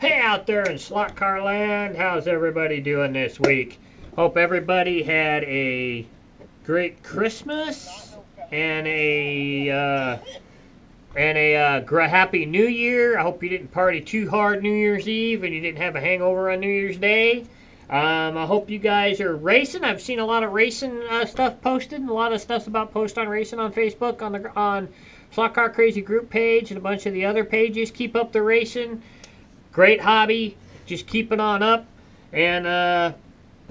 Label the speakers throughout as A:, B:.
A: Hey out there in slot car land, how's everybody doing this week? Hope everybody had a great Christmas and a happy New Year. I hope you didn't party too hard New Year's Eve and you didn't have a hangover on New Year's Day. I hope you guys are racing. I've seen a lot of racing stuff posted, and a lot of stuff's about post on racing on Facebook, on Slot Car Crazy group page, and a bunch of the other pages. Keep up the racing. Great hobby. Just keep it on up. And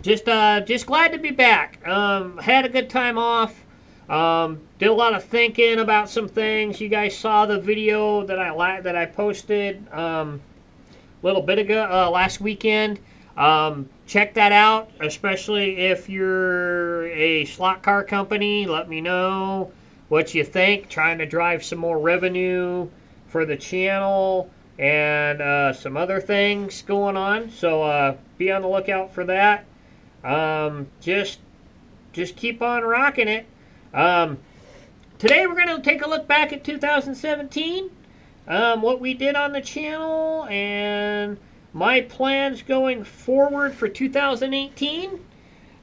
A: just glad to be back. Had a good time off. Did a lot of thinking about some things. You guys saw the video that I posted a little bit ago, last weekend. Check that out, especially if you're a slot car company. Let me know what you think. Trying to drive some more revenue for the channel and some other things going on. So be on the lookout for that. Just keep on rocking it. Today we're going to take a look back at 2017, what we did on the channel, and my plans going forward for 2018.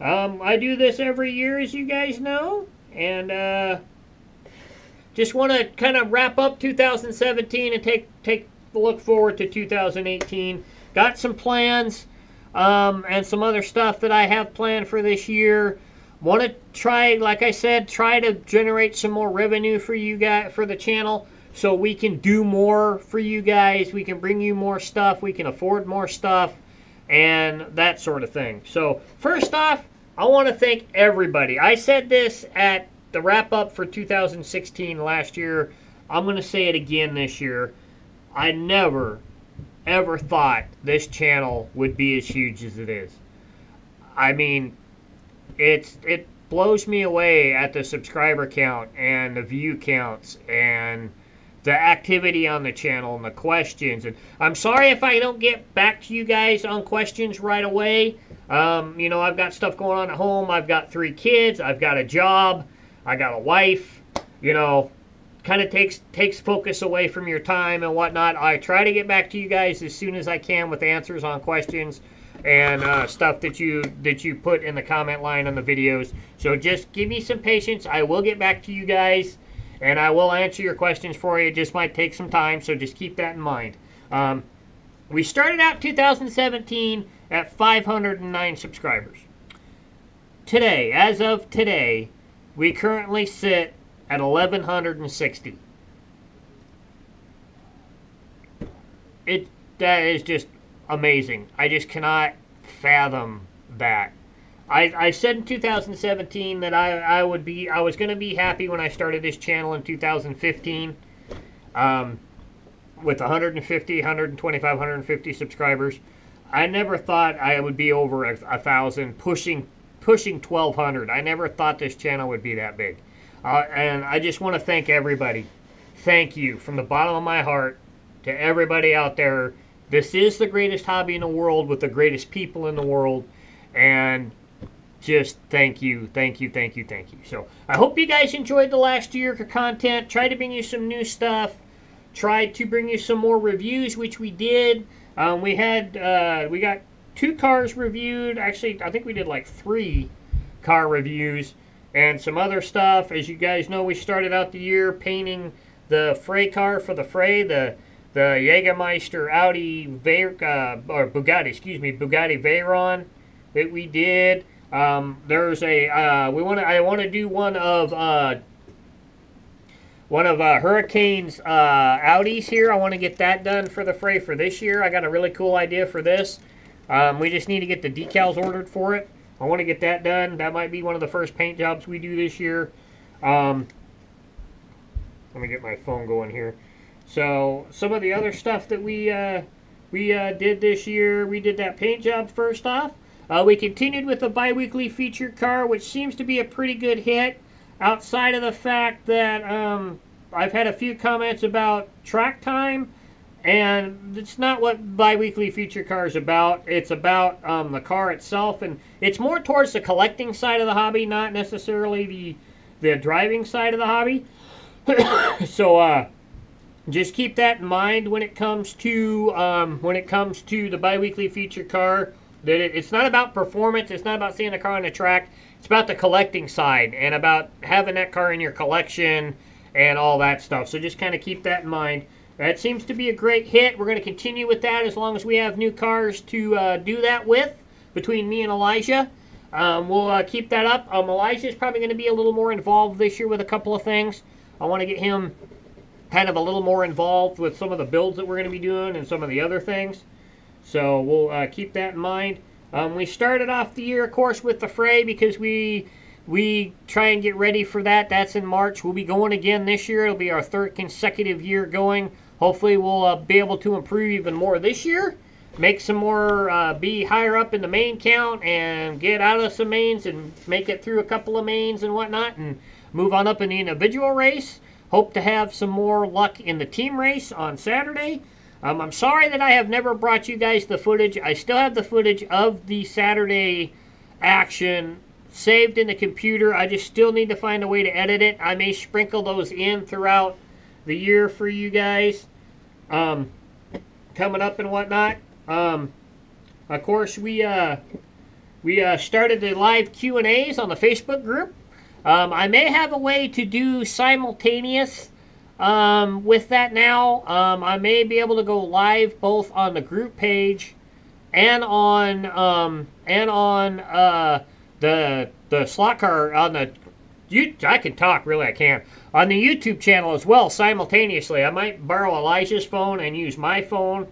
A: I do this every year, as you guys know, and just want to kind of wrap up 2017 and take a look forward to 2018. Got some plans and some other stuff that I have planned for this year. Want to try, like I said, try to generate some more revenue for you guys, for the channel, so we can do more for you guys. We can bring you more stuff. We can afford more stuff and that sort of thing. So first off, I want to thank everybody. I said this at the wrap up for 2016 last year. I'm going to say it again this year. I never, ever thought this channel would be as huge as it is. I mean, it blows me away at the subscriber count and the view counts and the activity on the channel and the questions. And I'm sorry if I don't get back to you guys on questions right away. You know, I've got stuff going on at home. I've got 3 kids. I've got a job. I got a wife. You know, kind of takes focus away from your time and whatnot. I try to get back to you guys as soon as I can with answers on questions and stuff that you put in the comment line on the videos. So just give me some patience. I will get back to you guys, and I will answer your questions for you. It just might take some time, so just keep that in mind. We started out 2017 at 509 subscribers. Today, as of today, we currently sit at 1,160. That is just amazing. I just cannot fathom that. I said in 2017 that I was going to be happy when I started this channel in 2015 with 150, 125, 150 subscribers. I never thought I would be over 1,000, pushing 1,200. I never thought this channel would be that big. And I just want to thank everybody. Thank you from the bottom of my heart to everybody out there. This is the greatest hobby in the world with the greatest people in the world. And just thank you, thank you, thank you, thank you. So I hope you guys enjoyed the last year of content. Tried to bring you some new stuff. Tried to bring you some more reviews, which we did. We got 2 cars reviewed. Actually, I think we did like 3 car reviews and some other stuff. As you guys know, we started out the year painting the Fray car for the Fray, the Jägermeister Bugatti Veyron that we did. There's a I want to do one of Hurricane's Audis here. I want to get that done for the Fray for this year. I got a really cool idea for this. We just need to get the decals ordered for it. I want to get that done. That might be one of the first paint jobs we do this year. Let me get my phone going here. So some of the other stuff that we did this year, we did that paint job first off. We continued with the bi-weekly feature car, which seems to be a pretty good hit, outside of the fact that I've had a few comments about track time, and it's not what bi-weekly feature car is about. It's about the car itself, and it's more towards the collecting side of the hobby, not necessarily the driving side of the hobby. So just keep that in mind when it comes to the bi-weekly feature car. That it's not about performance. It's not about seeing the car on the track. It's about the collecting side and about having that car in your collection and all that stuff. So just kind of keep that in mind. That seems to be a great hit. We're going to continue with that as long as we have new cars to do that with between me and Elijah. We'll keep that up. Elijah is probably going to be a little more involved this year with a couple of things. I want to get him kind of a little more involved with some of the builds that we're going to be doing and some of the other things. So we'll keep that in mind. We started off the year, of course, with the fray because we try and get ready for that. That's in March. We'll be going again this year. It'll be our third consecutive year going. Hopefully we'll be able to improve even more this year. Make some more, be higher up in the main count and get out of some mains and make it through a couple of mains and whatnot and move on up in the individual race. Hope to have some more luck in the team race on Saturday. I'm sorry that I have never brought you guys the footage. I still have the footage of the Saturday action saved in the computer. I just still need to find a way to edit it. I may sprinkle those in throughout the year for you guys coming up and whatnot. Of course, we started the live Q&As on the Facebook group. I may have a way to do simultaneous with that now. I may be able to go live both on the group page and on the slot car on the I can talk, really I can, on the YouTube channel as well simultaneously. I might borrow Elijah's phone and use my phone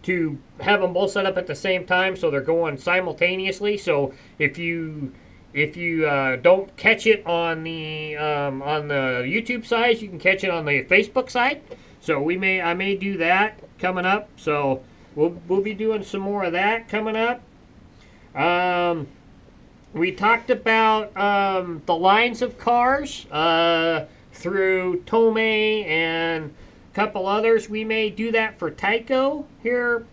A: to have them both set up at the same time so they're going simultaneously. So if you don't catch it on the YouTube side, you can catch it on the Facebook side. So I may do that coming up. So we'll be doing some more of that coming up. We talked about the lines of cars through Tomei and a couple others. We may do that for Tyco here,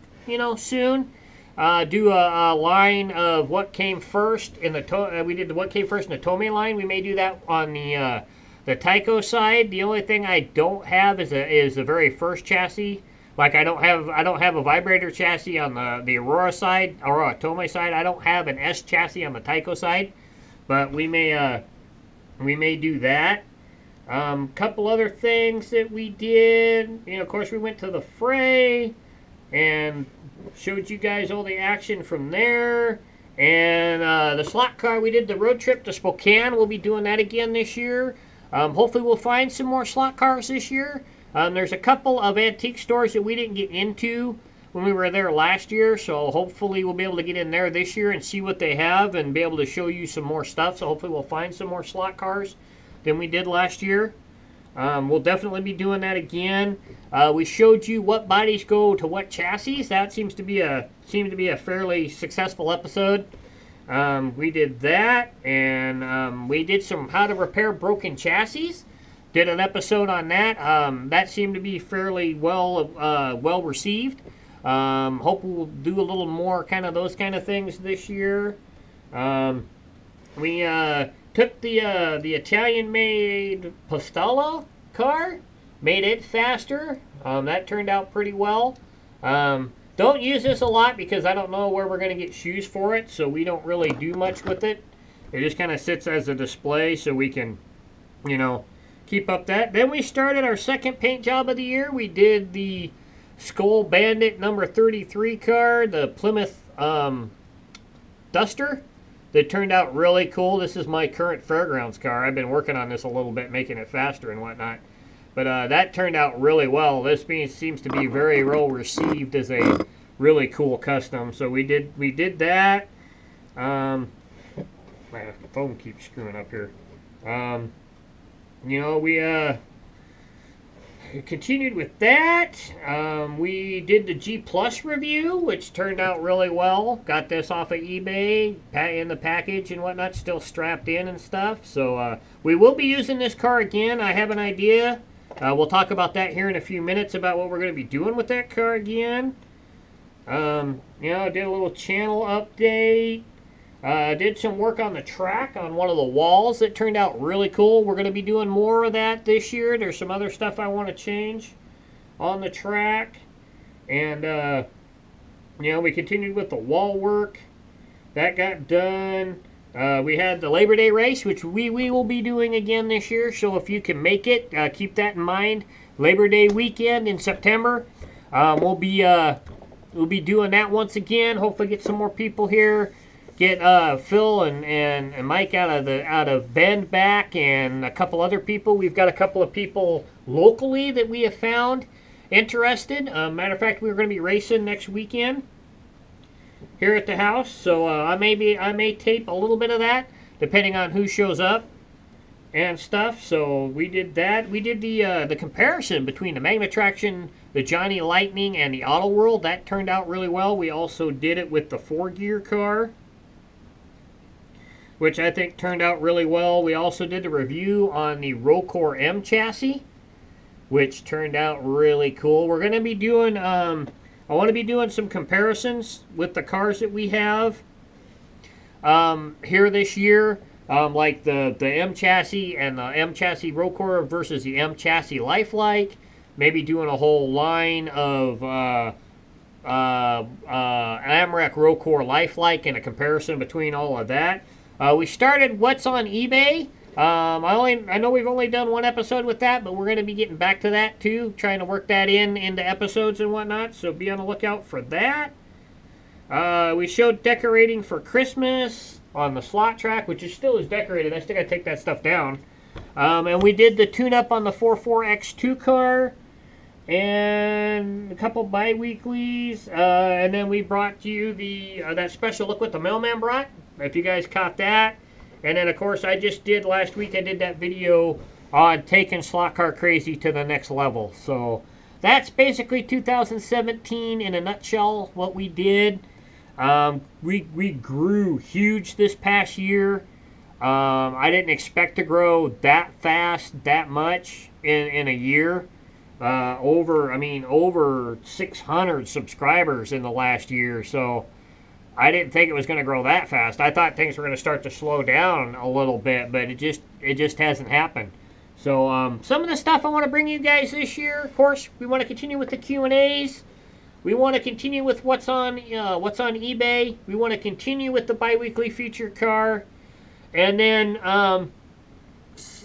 A: soon. Do a line of what came first in the we did what came first in the Tomei line. We may do that on the Tyco side. The only thing I don't have is the very first chassis. Like I don't have a vibrator chassis on the Aurora side, Aurora Tomei side. I don't have an S chassis on the Tyco side, but we may do that. Couple other things that we did. Of course, we went to the fray and showed you guys all the action from there. And the slot car, we did the road trip to Spokane. We'll be doing that again this year. Hopefully we'll find some more slot cars this year. There's a couple of antique stores that we didn't get into when we were there last year, so hopefully we'll be able to get in there this year and see what they have and be able to show you some more stuff. So hopefully we'll find some more slot cars than we did last year. We'll definitely be doing that again. We showed you what bodies go to what chassis. That seemed to be a fairly successful episode. We did that, and we did some how to repair broken chassis. Did an episode on that. That seemed to be fairly well received. Hope we'll do a little more kind of those kind of things this year. We took the Italian-made Postala car, made it faster. That turned out pretty well. Don't use this a lot because I don't know where we're going to get shoes for it, so we don't really do much with it. It just kind of sits as a display so we can, keep up that. Then we started our second paint job of the year. We did the Skull Bandit number 33 car, the Plymouth Duster. That turned out really cool. This is my current Fairgrounds car. I've been working on this a little bit, making it faster and whatnot. But that turned out really well. This seems to be very well received as a really cool custom. So we did that. My phone keeps screwing up here. We continued with that. We did the G Plus review, which turned out really well. Got this off of eBay, in the package and whatnot, still strapped in and stuff. So we will be using this car again. I have an idea. We'll talk about that here in a few minutes about what we're going to be doing with that car again. Did a little channel update. Did some work on the track on one of the walls that turned out really cool. We're going to be doing more of that this year. There's some other stuff I want to change on the track. And, you know, we continued with the wall work. That got done. We had the Labor Day race, which we will be doing again this year. So if you can make it, keep that in mind. Labor Day weekend in September. We'll be doing that once again. Hopefully get some more people here. Get Phil and Mike out of Bend back, and a couple other people. We've got a couple of people locally that we have found interested. Matter of fact, we're going to be racing next weekend here at the house. So I may tape a little bit of that, depending on who shows up and stuff. So we did that. We did the comparison between the Magnatraction, the Johnny Lightning, and the Auto World. That turned out really well. We also did it with the 4-gear car, which I think turned out really well. We also did the review on the Rocor M chassis, which turned out really cool. We're going to be doing, I want to be doing some comparisons with the cars that we have here this year, like the M chassis and the M chassis Rocor versus the M chassis Lifelike. Maybe doing a whole line of Amrec Rocor Lifelike and a comparison between all of that. We started What's on eBay. I know we've only done one episode with that, but we're going to be getting back to that too, trying to work that into episodes and whatnot, so be on the lookout for that. We showed decorating for Christmas on the slot track, which still is decorated. I still got to take that stuff down. And we did the tune-up on the 44X2 car, and a couple bi-weeklies, and then we brought you that special look what the mailman brought, if you guys caught that. And then, of course, I just did last week, I did that video on taking Slot Car Crazy to the next level. So that's basically 2017 in a nutshell, what we did. We grew huge this past year. I didn't expect to grow that fast, that much in a year. Over 600 subscribers in the last year. So I didn't think it was going to grow that fast. I thought things were going to start to slow down a little bit, but it just hasn't happened. So some of the stuff I want to bring you guys this year, of course, we want to continue with the Q&As. We want to continue with what's on eBay. We want to continue with the bi-weekly feature car. And then I'm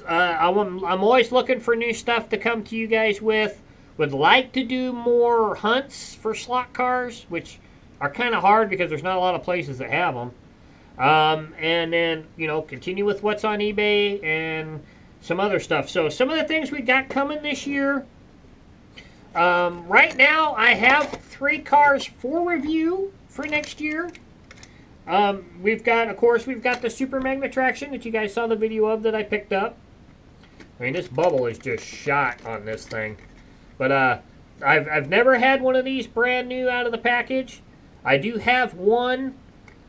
A: always looking for new stuff to come to you guys with. Would like to do more hunts for slot cars, which are kind of hard because there's not a lot of places that have them. And then, you know, continue with what's on eBay and some other stuff. So some of the things we got coming this year. Right now, I have 3 cars for review for next year. We've got the Super Magnatraction that you guys saw the video of that I picked up. I mean, this bubble is just shot on this thing. But I've never had one of these brand new out of the package. I do have one,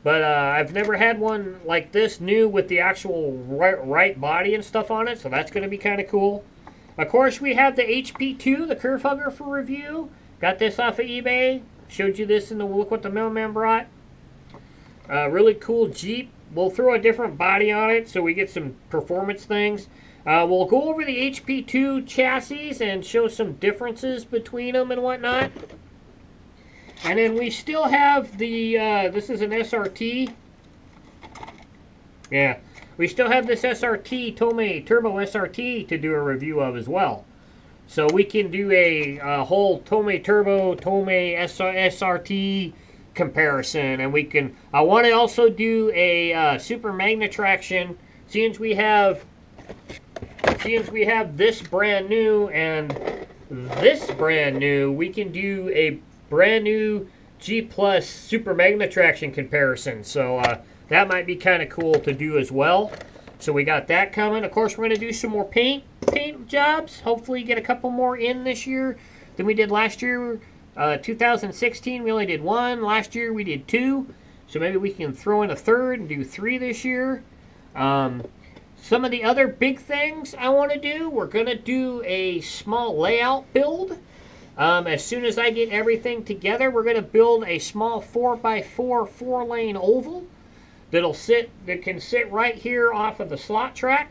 A: but I've never had one like this new with the actual right body and stuff on it, so that's going to be kind of cool. Of course, we have the HP2, the Curve Hugger, for review. Got this off of eBay. Showed you this in the Look What the Mailman Brought. Really cool Jeep. We'll throw a different body on it so we get some performance things. We'll go over the HP2 chassis and show some differences between them and whatnot. And then we still have the, this is an SRT. Yeah, we still have this SRT, Tomei Turbo SRT to do a review of as well. So we can do a whole Tomei Turbo, Tomei SRT comparison. And we can, I want to also do a Super Magnatraction, since we have this brand new and this brand new, we can do a brand new G Plus Super Magnatraction comparison. So that might be kind of cool to do as well. So we got that coming. Of course, we're going to do some more paint jobs. Hopefully get a couple more in this year than we did last year. 2016, we only did 1. Last year, we did 2. So maybe we can throw in a 3rd and do 3 this year. Some of the other big things I want to do, we're going to do a small layout build. As soon as I get everything together, we're going to build a small 4x4 4-lane oval that can sit right here off of the slot track.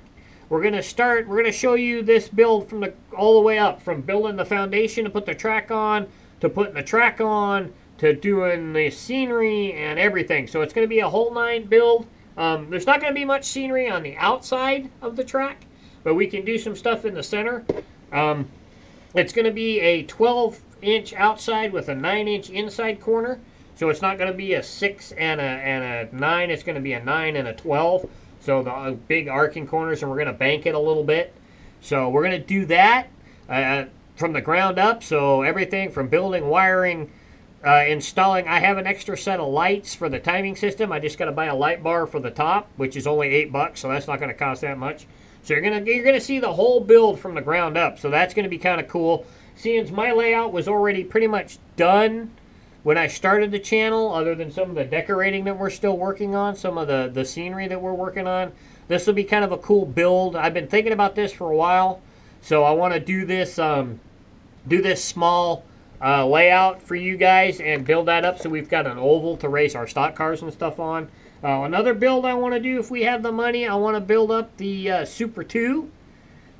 A: we're going to show you this build from all the way up, from building the foundation to put the track on, to putting the track on, to doing the scenery and everything. So it's going to be a whole 9 build. There's not going to be much scenery on the outside of the track, but we can do some stuff in the center. It's going to be a 12-inch outside with a 9-inch inside corner. So it's not going to be a 6 and a 9. It's going to be a 9 and a 12. So the big arcing corners, and we're going to bank it a little bit. So we're going to do that from the ground up. So everything from building, wiring, installing. I have an extra set of lights for the timing system. I just got to buy a light bar for the top, which is only $8, so that's not going to cost that much. So you're gonna see the whole build from the ground up. So that's going to be kind of cool. Seeing my layout was already pretty much done when I started the channel, other than some of the decorating that we're still working on, some of the scenery that we're working on. This will be kind of a cool build. I've been thinking about this for a while, so I want to do this small layout for you guys and build that up so we've got an oval to race our stock cars and stuff on. Another build I want to do, if we have the money, I want to build up the Super 2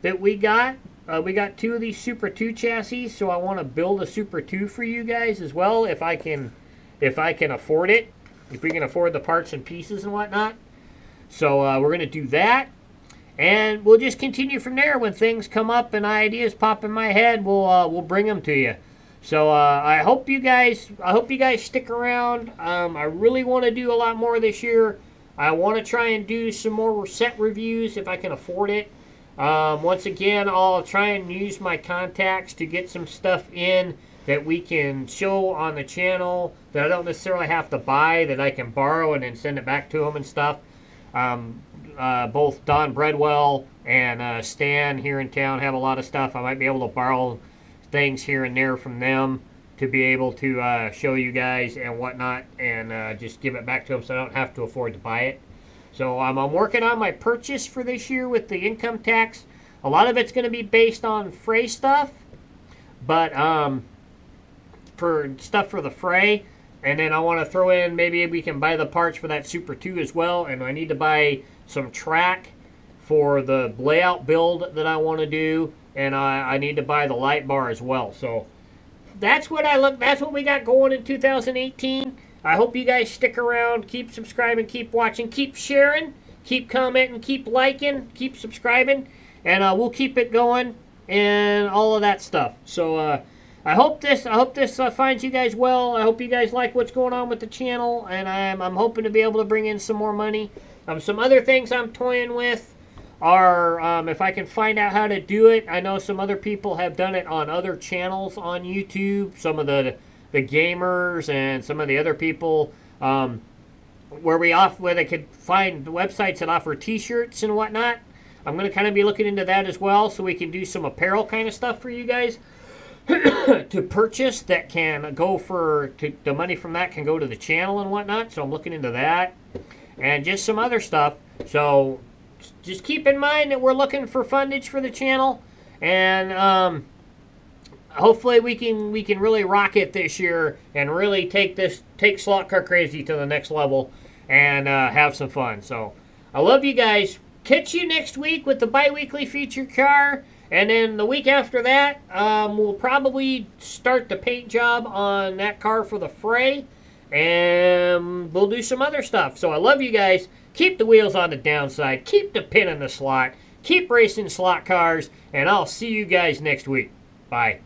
A: that we got. We got 2 of these Super 2 chassis, so I want to build a Super 2 for you guys as well, if I can afford it, if we can afford the parts and pieces and whatnot. So we're going to do that, and we'll just continue from there. When things come up and ideas pop in my head, we'll bring them to you. So I hope you guys stick around. I really want to do a lot more this year. I want to try and do some more set reviews if I can afford it. Once again, I'll try and use my contacts to get some stuff in that we can show on the channel that I don't necessarily have to buy, that I can borrow and then send it back to them and stuff. Both Don Breadwell and Stan here in town have a lot of stuff. I might be able to borrow things here and there from them to be able to show you guys and whatnot, and just give it back to them so I don't have to afford to buy it. So I'm working on my purchase for this year with the income tax. A lot of it's going to be based on fray stuff, but for stuff for the fray. And then I want to throw in, maybe we can buy the parts for that Super 2 as well. And I need to buy some track for the layout build that I want to do. And I need to buy the light bar as well. So that's what we got going in 2018. I hope you guys stick around, keep subscribing, keep watching, keep sharing, keep commenting, keep liking, keep subscribing, and we'll keep it going and all of that stuff. So I hope this finds you guys well. I hope you guys like what's going on with the channel, and I'm hoping to be able to bring in some more money. Some other things I'm toying with are if I can find out how to do it. I know some other people have done it on other channels on YouTube. Some of the gamers and some of the other people where they could find websites that offer t-shirts and whatnot. I'm going to kind of be looking into that as well, so we can do some apparel kind of stuff for you guys to purchase that can go the money from that can go to the channel and whatnot. So I'm looking into that and just some other stuff. So just keep in mind that we're looking for fundage for the channel, and hopefully we can really rock it this year and really take Slot Car Crazy to the next level and have some fun. So I love you guys. Catch you next week with the bi-weekly feature car, and then the week after that we'll probably start the paint job on that car for the fray, and we'll do some other stuff. So I love you guys. Keep the wheels on the downside, keep the pin in the slot, keep racing slot cars, and I'll see you guys next week. Bye.